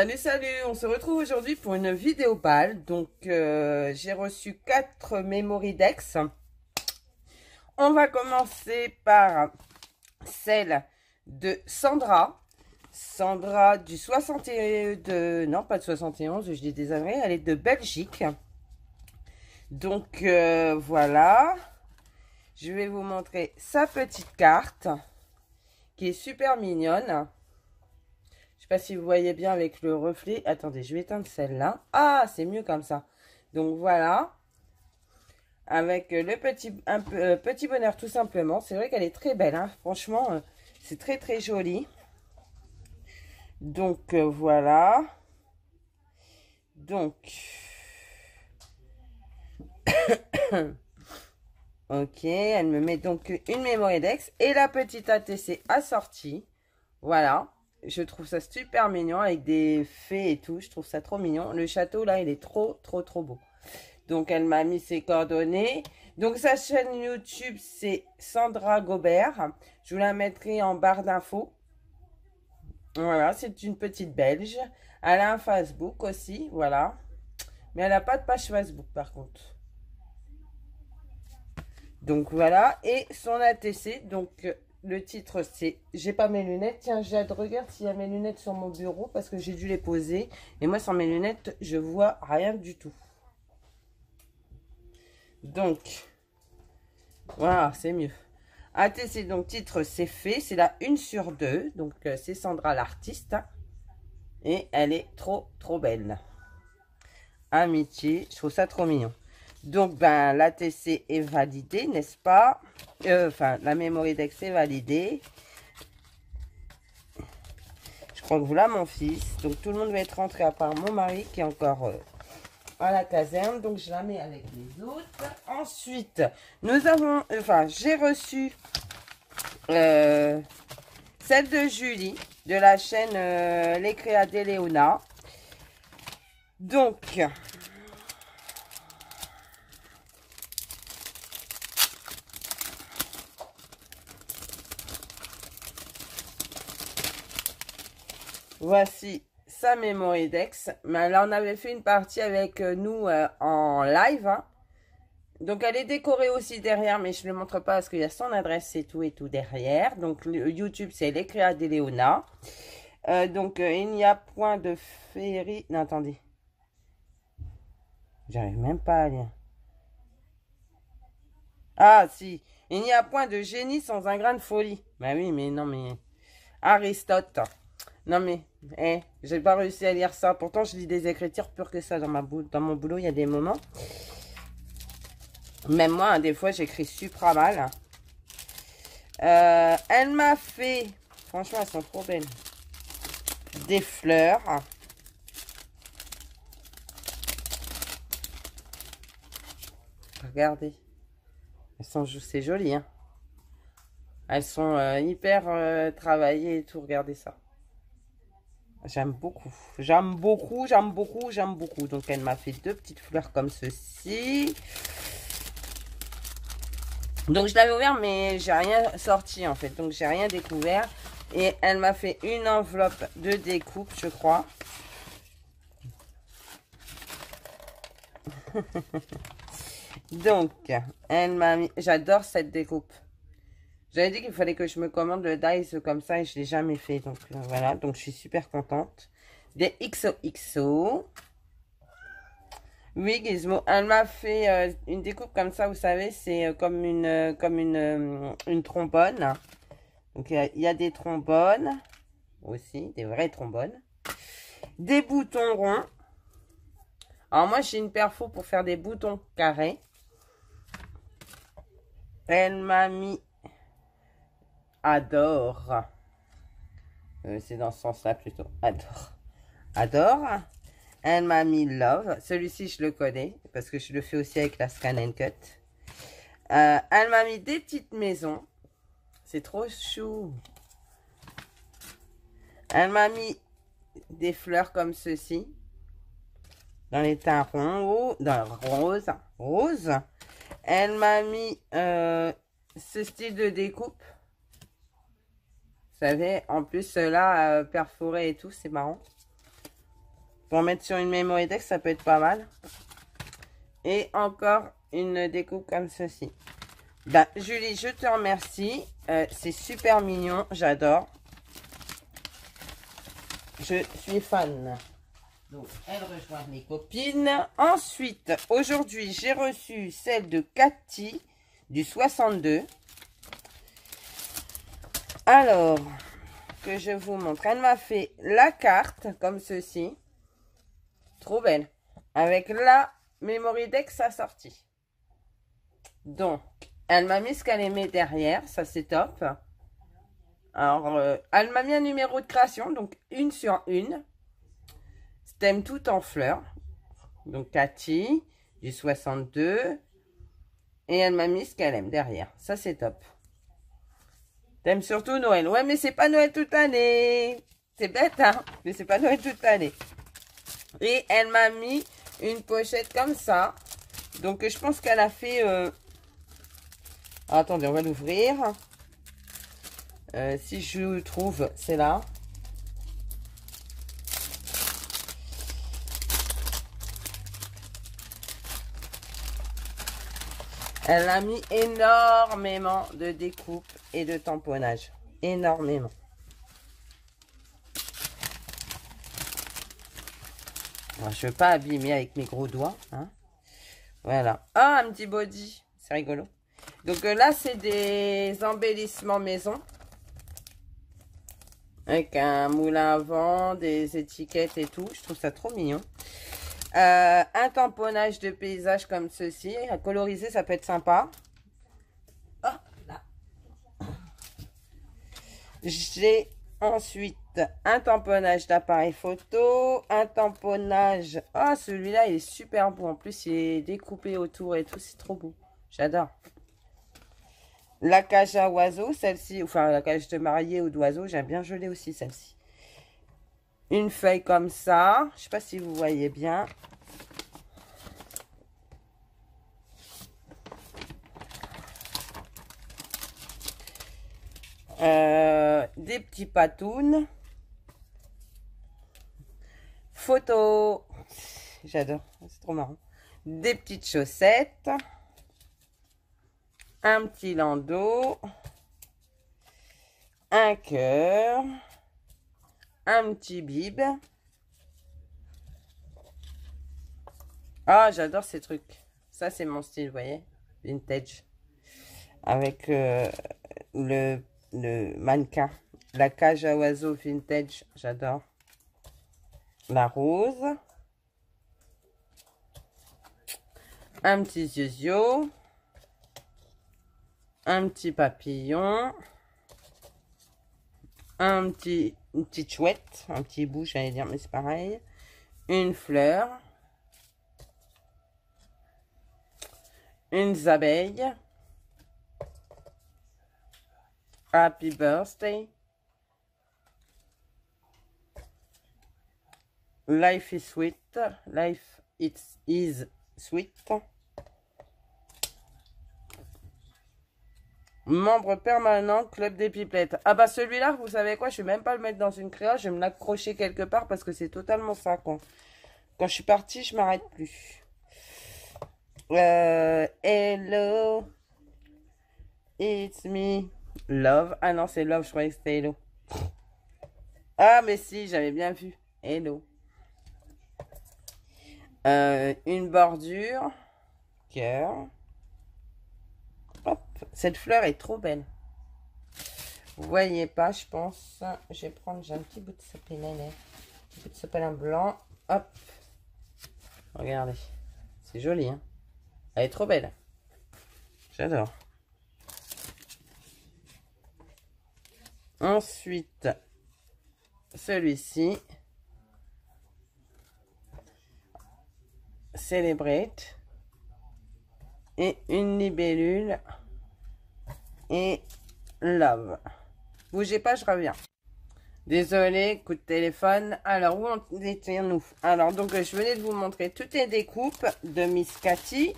Salut, salut, on se retrouve aujourd'hui pour une vidéo balle. Donc, j'ai reçu 4 Memory Dex. On va commencer par celle de Sandra. Sandra du 61, non pas de 71, je dis des années, elle est de Belgique. Donc, voilà. Je vais vous montrer sa petite carte qui est super mignonne. Je sais pas si vous voyez bien avec le reflet. Attendez, je vais éteindre celle-là. Ah, c'est mieux comme ça. Donc voilà. Avec le petit bonheur tout simplement. C'est vrai qu'elle est très belle. Hein. Franchement, c'est très très joli. Donc voilà. Donc. Ok, elle me met donc une Memory Dex et la petite ATC assortie. Voilà. Je trouve ça super mignon avec des fées et tout. Je trouve ça trop mignon. Le château, là, il est trop beau. Donc, elle m'a mis ses coordonnées. Donc, sa chaîne YouTube, c'est Sandra Gobert. Je vous la mettrai en barre d'infos. Voilà, c'est une petite Belge. Elle a un Facebook aussi, voilà. Mais elle n'a pas de page Facebook, par contre. Donc, voilà. Et son ATC, donc... Le titre, c'est « J'ai pas mes lunettes ». Tiens, Jade, regarde s'il y a mes lunettes sur mon bureau parce que j'ai dû les poser. Et moi, sans mes lunettes, je vois rien du tout. Donc, voilà, c'est mieux. ATC, donc, titre, c'est fait. C'est la 1 sur 2. Donc, c'est Sandra l'artiste. Et elle est trop belle. Amitié, je trouve ça trop mignon. Donc, ben, l'ATC est validée, n'est-ce pas? Enfin, la Memory Dex est validée. Je crois que voilà mon fils. Donc, tout le monde va être rentré à part mon mari qui est encore à la caserne. Donc, je la mets avec les autres. Ensuite, nous avons... Enfin, j'ai reçu celle de Julie de la chaîne Les Créas d'Eleona. Donc... Voici sa Memory Dex. Mais là, on avait fait une partie avec nous en live. Hein. Donc, elle est décorée aussi derrière, mais je ne le montre pas parce qu'il y a son adresse et tout derrière. Donc, le YouTube, c'est Les Créas d'Eleona. Donc, il n'y a point de féerie. Non, attendez. J'arrive même pas à lire. Ah, si. Il n'y a point de génie sans un grain de folie. Bah oui, mais non, mais... Aristote. Non mais, j'ai pas réussi à lire ça. Pourtant, je lis des écritures pures que ça dans mon boulot. Il y a des moments. Même moi, hein, des fois, j'écris super mal. Elle m'a fait... Franchement, elles sont trop belles. Des fleurs. Regardez. Elles sont... C'est joli, hein. Elles sont hyper travaillées et tout. Regardez ça. J'aime beaucoup. J'aime beaucoup. Donc, elle m'a fait 2 petites fleurs comme ceci. Donc, je l'avais ouvert, mais j'ai rien sorti, en fait. Donc, j'ai rien découvert. Et elle m'a fait une enveloppe de découpe, je crois. Donc, elle m'a mis... J'adore cette découpe. J'avais dit qu'il fallait que je me commande le dice comme ça et je ne l'ai jamais fait. Donc, voilà. Donc, je suis super contente. Des XOXO. Oui, Gizmo. Elle m'a fait une découpe comme ça, vous savez. C'est comme une trombone. Donc, il y a des trombones aussi. Des vrais trombones. Des boutons ronds. Alors, moi, j'ai une perfo pour faire des boutons carrés. Elle m'a mis... Adore. C'est dans ce sens-là plutôt. Adore. Elle m'a mis Love. Celui-ci, je le connais parce que je le fais aussi avec la Scan and Cut. Elle m'a mis des petites maisons. C'est trop chou. Elle m'a mis des fleurs comme ceci. Dans les teints ronds. Dans le rose. Elle m'a mis ce style de découpe. Vous savez, en plus, là, perforé et tout, c'est marrant. Pour mettre sur une Memory Dex, ça peut être pas mal. Et encore une découpe comme ceci. Ben, Julie, je te remercie. C'est super mignon, j'adore. Je suis fan. Donc, elle rejoint mes copines. Ensuite, aujourd'hui, j'ai reçu celle de Cathy du 62. Alors, que je vous montre. Elle m'a fait la carte comme ceci. Trop belle. Avec la Memory Dex assortie. Donc, elle m'a mis ce qu'elle aimait derrière. Ça, c'est top. Alors, elle m'a mis un numéro de création. Donc, 1 sur 1. Thème tout en fleurs. Donc, Cathy du 62. Et elle m'a mis ce qu'elle aime derrière. Ça, c'est top. T'aimes surtout Noël. Ouais, mais c'est pas Noël toute l'année. C'est bête, hein? Mais c'est pas Noël toute l'année. Et elle m'a mis une pochette comme ça. Donc, je pense qu'elle a fait... Attendez, on va l'ouvrir. Si je le trouve, c'est là. Elle a mis énormément de découpes et de tamponnage. Énormément. Alors, je ne veux pas abîmer avec mes gros doigts. Hein. Voilà. Ah, un petit body. C'est rigolo. Donc là, c'est des embellissements maison. Avec un moulin à vent, des étiquettes et tout. Je trouve ça trop mignon. Un tamponnage de paysage comme ceci. À coloriser, ça peut être sympa. Oh, là. J'ai ensuite un tamponnage d'appareil photo. Un tamponnage... Ah, celui-là, il est super beau. En plus, il est découpé autour et tout. C'est trop beau. J'adore. La cage à oiseaux, celle-ci. Enfin, la cage de mariée ou d'oiseaux. J'aime bien geler aussi celle-ci. Une feuille comme ça. Je ne sais pas si vous voyez bien. Des petits patounes. Photos. J'adore. C'est trop marrant. Des petites chaussettes. Un petit landau. Un cœur. Un petit bib. Ah, j'adore ces trucs. Ça, c'est mon style, vous voyez. Vintage. Avec le mannequin. La cage à oiseaux vintage. J'adore. La rose. Un petit ziozio. Un petit papillon. Une petite chouette. Un petit bout, j'allais dire, mais c'est pareil. Une fleur. Une abeille. Happy birthday. Life is sweet. Life is sweet. Membre permanent, Club des Pipelettes. Ah bah celui-là, vous savez quoi, je vais même pas le mettre dans une créole, je vais me l'accrocher quelque part parce que c'est totalement ça. Quand je suis partie, je m'arrête plus. Hello. It's me. Love. Ah non, c'est Love, je croyais que c'était Hello. Ah mais si, j'avais bien vu. Hello. Une bordure. Cœur. Hop, cette fleur est trop belle. Vous voyez pas, je pense. Je vais prendre, j'ai un petit bout de sapin, un petit bout de sapin blanc. Hop. Regardez. C'est joli, hein. Elle est trop belle. J'adore. Ensuite, celui-ci. Celebrate. Et une libellule. Et love. Bougez pas, je reviens. Désolée, coup de téléphone. Alors, où on était-nous? Alors, donc, je venais de vous montrer toutes les découpes de Miss Cathy.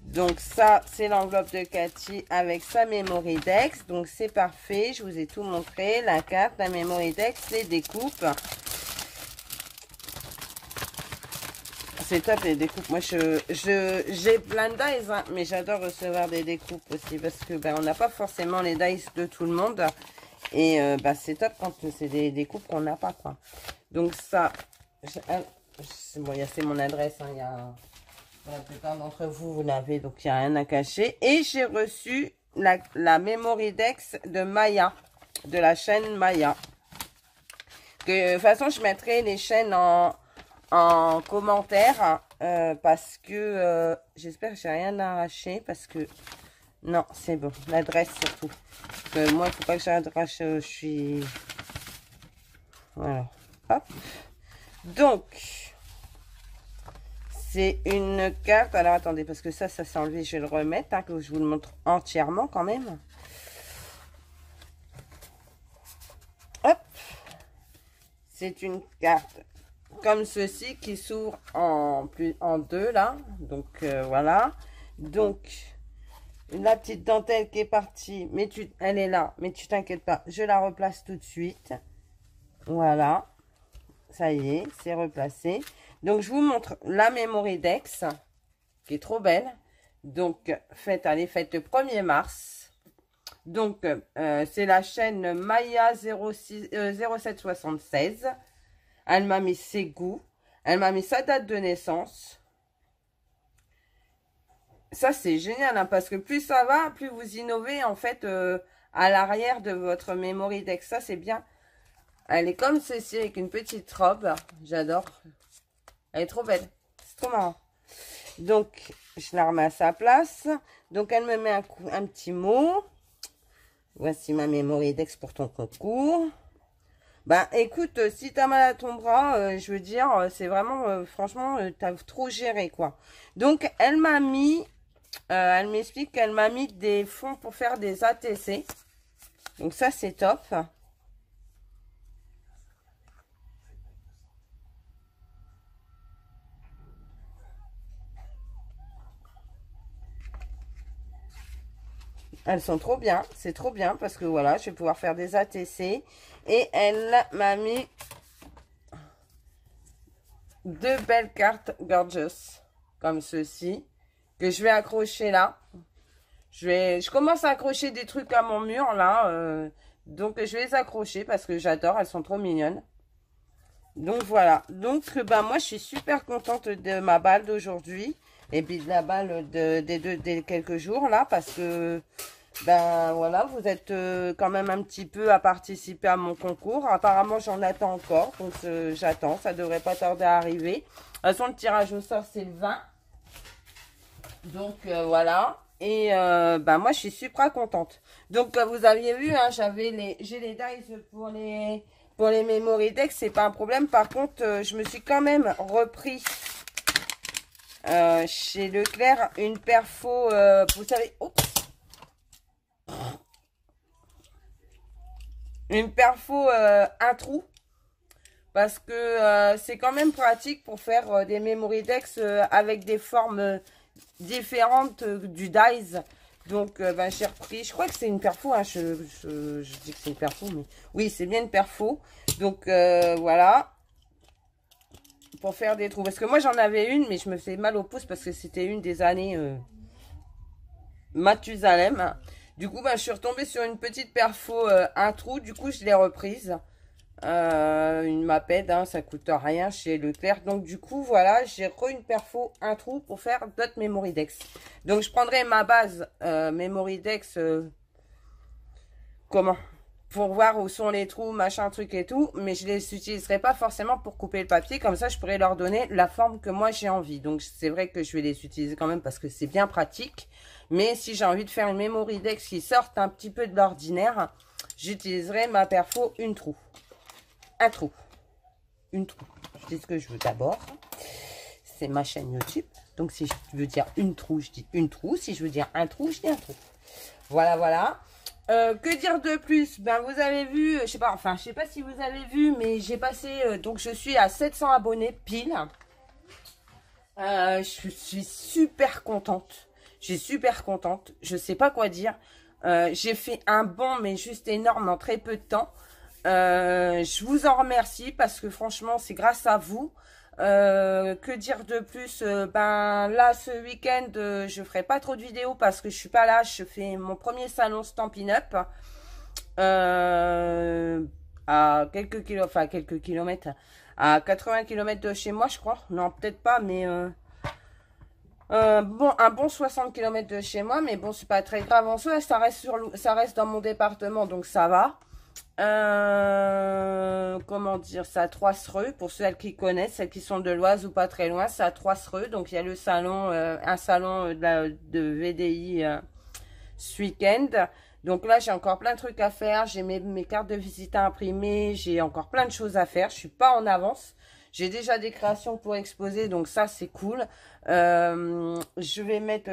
Donc, ça, c'est l'enveloppe de Cathy avec sa Memory Dex. Donc, c'est parfait. Je vous ai tout montré. La carte, la Memory Dex, les découpes. c'est top les découpes. Moi, j'ai plein de dies, hein, mais j'adore recevoir des découpes aussi parce que on n'a pas forcément les dies de tout le monde. Et c'est top quand c'est des découpes qu'on n'a pas, quoi. Donc ça, bon, c'est mon adresse, hein, la plupart d'entre vous, vous l'avez, donc il n'y a rien à cacher. Et j'ai reçu la Memory Dex de Maya, de la chaîne Maya. De toute façon, je mettrai les chaînes en commentaire parce que j'espère que j'ai rien arraché parce que non, c'est bon, l'adresse surtout. Parce que moi, il faut pas que j'arrache, je suis... Voilà, hop. Donc, c'est une carte. Alors, attendez, parce que ça s'est enlevé. Je vais le remettre, hein, que je vous le montre entièrement quand même. Hop. C'est une carte comme ceci qui s'ouvre en deux, là. Donc, voilà. Donc, la petite dentelle qui est partie, mais elle est là. Mais tu t'inquiètes pas, je la replace tout de suite. Voilà. Ça y est, c'est replacé. Donc, je vous montre la Memory Dex, qui est trop belle. Donc, elle est faite le 1er mars. Donc, c'est la chaîne Maya 0776. Elle m'a mis ses goûts. Elle m'a mis sa date de naissance. Ça, c'est génial, hein, parce que plus ça va, plus vous innovez, en fait, à l'arrière de votre Memory Dex. Ça, c'est bien. Elle est comme ceci, avec une petite robe. J'adore. Elle est trop belle. C'est trop marrant. Donc, je la remets à sa place. Donc, elle me met un petit mot. Voici ma Memory Dex pour ton concours. Écoute, si t'as mal à ton bras, je veux dire, c'est vraiment, franchement, t'as trop géré, quoi. Donc, elle m'a mis, elle m'explique qu'elle m'a mis des fonds pour faire des ATC. Donc, ça, c'est top. Elles sont trop bien, c'est trop bien parce que voilà, je vais pouvoir faire des ATC. Et elle m'a mis 2 belles cartes gorgeous, comme ceci, que je vais accrocher là. Je commence à accrocher des trucs à mon mur là, donc je vais les accrocher parce que j'adore, elles sont trop mignonnes. Donc voilà, donc moi je suis super contente de ma balle d'aujourd'hui. Et puis de la balle des quelques jours là, parce que voilà, vous êtes quand même un petit peu à participer à mon concours. Apparemment j'en attends encore, donc j'attends, ça devrait pas tarder à arriver. De toute façon le tirage au sort c'est le 20. Donc voilà, et moi je suis super contente. Donc vous aviez vu, hein, j'ai les dice pour les Memory Dex, c'est pas un problème. Par contre je me suis quand même repris chez Leclerc une perfo, vous savez, oups, une perfo un trou, parce que c'est quand même pratique pour faire des Memory Dex avec des formes différentes du dies. Donc j'ai repris, je crois que c'est une perfo, hein, je dis que c'est une perfo, mais oui, c'est bien une perfo. Donc voilà, pour faire des trous, parce que moi j'en avais une, mais je me fais mal au pouce parce que c'était une des années Mathusalem. Du coup je suis retombée sur une petite perfo un trou, du coup je l'ai reprise, une Maped, hein, ça coûte rien chez Leclerc. Donc du coup voilà, j'ai une perfo un trou pour faire d'autres Memory Dex. Donc je prendrai ma base Memory Dex, comment, pour voir où sont les trous, machin, truc et tout, mais je les utiliserai pas forcément pour couper le papier. Comme ça je pourrais leur donner la forme que moi j'ai envie. Donc c'est vrai que je vais les utiliser quand même parce que c'est bien pratique. Mais si j'ai envie de faire une Memory Dex qui sorte un petit peu de l'ordinaire, j'utiliserai ma perfo une trou. Un trou. Une trou. Je dis ce que je veux d'abord. C'est ma chaîne YouTube. Donc si je veux dire une trou, je dis une trou. Si je veux dire un trou, je dis un trou. Voilà, voilà. Que dire de plus? Vous avez vu, je sais pas si vous avez vu, mais j'ai passé, donc je suis à 700 abonnés pile. Je suis super contente. J'ai super contente. Je sais pas quoi dire. J'ai fait un bond, mais juste énorme en très peu de temps. Je vous en remercie parce que franchement, c'est grâce à vous. Que dire de plus? Ben là, ce week-end, je ferai pas trop de vidéos parce que je suis pas là. Je fais mon premier salon Stampin' Up à quelques kilomètres, à 80 kilomètres de chez moi, je crois. Non, peut-être pas, mais bon, un bon 60 kilomètres de chez moi, mais bon, c'est pas très grave en soi. Ça reste dans mon département, donc ça va. Comment dire, ça à Trois-Sreux, pour celles qui connaissent, celles qui sont de l'Oise ou pas très loin, c'est à Trois-Sreux. Donc il y a le salon, un salon de VDI ce week-end. Donc là, j'ai encore plein de trucs à faire. J'ai mes cartes de visite à imprimer. J'ai encore plein de choses à faire. Je suis pas en avance. J'ai déjà des créations pour exposer, donc ça, c'est cool. Je vais mettre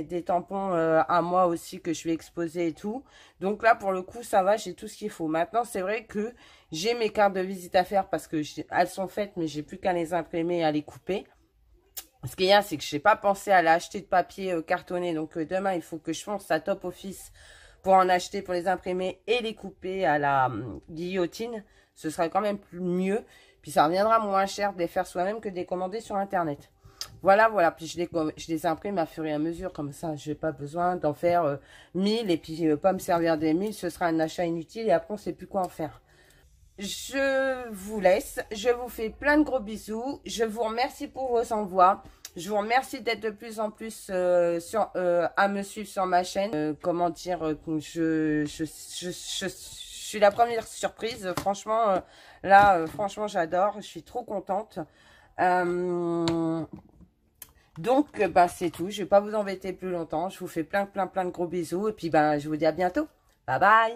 des tampons à moi aussi que je vais exposer et tout. Donc là, pour le coup, ça va, j'ai tout ce qu'il faut. Maintenant, c'est vrai que j'ai mes cartes de visite à faire parce que elles sont faites, mais j'ai plus qu'à les imprimer et à les couper. Ce qu'il y a, c'est que je n'ai pas pensé à l'acheter de papier cartonné. Donc demain, il faut que je fonce à Top Office pour en acheter, pour les imprimer et les couper à la guillotine. Ce sera quand même mieux. Puis ça reviendra moins cher de les faire soi-même que de les commander sur Internet. Voilà, voilà. Puis je les imprime à fur et à mesure. Comme ça, je n'ai pas besoin d'en faire 1000 et puis pas me servir des 1000. Ce sera un achat inutile et après, on ne sait plus quoi en faire. Je vous laisse. Je vous fais plein de gros bisous. Je vous remercie pour vos envois. Je vous remercie d'être de plus en plus à me suivre sur ma chaîne. Comment dire, je suis la première surprise. Franchement, là, franchement, j'adore. Je suis trop contente. Donc, c'est tout. Je vais pas vous embêter plus longtemps. Je vous fais plein de gros bisous. Et puis, je vous dis à bientôt. Bye bye.